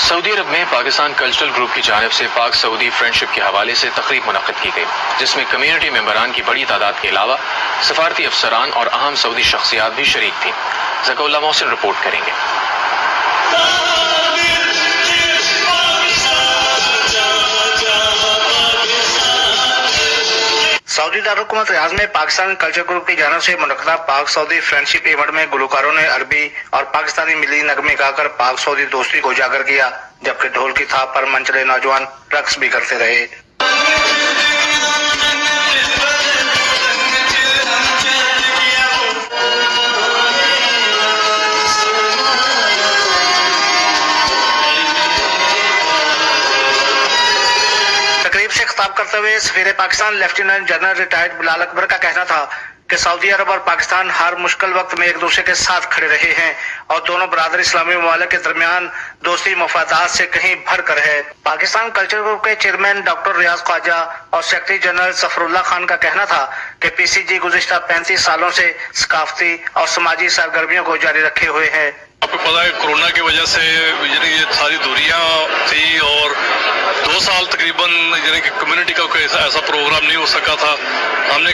سعودی عرب میں Pakistan cultural group کی جانب سے پاک سعودی فرینڈشپ کے حوالے سے تقریب منعقد کی گئی، جس میں کمیونٹی ممبران کی بڑی تعداد کے علاوہ سفارتی افسران اور اہم سعودی شخصیات بھی شریک تھیں۔ ذکا اللہ محسن رپورٹ کریں گے۔ سعودی دارالحکومت ریاض میں پاکستان کلچر گروپ کی جانب سے منعقدہ پاک سعودی فرینڈشپ ایونٹ میں گلوکاروں نے عربی اور پاکستانی ملی نغمے گا کر پاک سعودی دوستی کو اجاگر کیا، جبکہ ڈھول کی تھاپ پر منچلے نوجوان رقص بھی کرتے رہے۔ تقریب سے خطاب کرتے ہوئے سفیر پاکستان لیفٹیننٹ جنرل ریٹائرڈ بلال اکبر کا کہنا تھا کہ سعودی عرب اور پاکستان ہر مشکل وقت میں ایک دوسرے کے ساتھ کھڑے رہے ہیں اور دونوں برادر اسلامی ممالک کے درمیان دوستی مفادات سے کہیں بڑھ کر ہے۔ پاکستان کلچر گروپ کے چیئرمین ڈاکٹر ریاض خواجہ اور سیکرٹری جنرل ظفر اللہ خان کا کہنا تھا کہ پی سی جی گزشتہ 35 سالوں سے ثقافتی اور سماجی سرگرمیوں کو جاری رکھے ہوئے ہے۔ آپ کو پتا ہے کورونا کی وجہ سے یعنی یہ ساری دوریاں تھی اور 2 سال تقریباً یعنی کہ کمیونٹی کا کوئی ایسا پروگرام نہیں ہو سکا تھا۔ ہم نے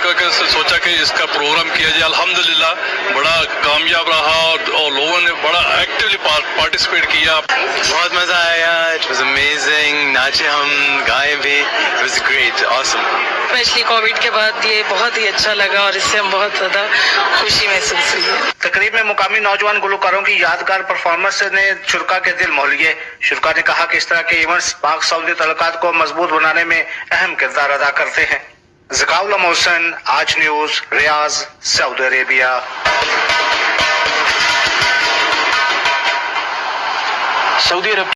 سوچا کہ اس کا پروگرام کیا جائے، الحمدللہ بڑا کامیاب رہا اور لوگوں نے بڑا ایکٹیولی پارٹیسپیٹ کیا۔ بہت مزہ آیا، اٹ واز امیزنگ، ناچے ہم، گائے بھی، it was great, awesome. Especially covid کے بعد یہ بہت ہی اچھا لگا اور اس سے ہم بہت زیادہ خوشی محسوس ہوئی ہے۔ تقریب میں مقامی نوجوان گلوکاروں کی یادگار پرفارمنس نے شرکا کے دل موہ لیے۔ شرکا نے کہا کہ اس طرح کے ایونٹس پاک سعودی تعلقات کو مضبوط بنانے میں اہم کردار ادا کرتے ہیں۔ ذکا اللہ محسن، آج نیوز، ریاض، سعودی عربیہ۔ سعودی عرب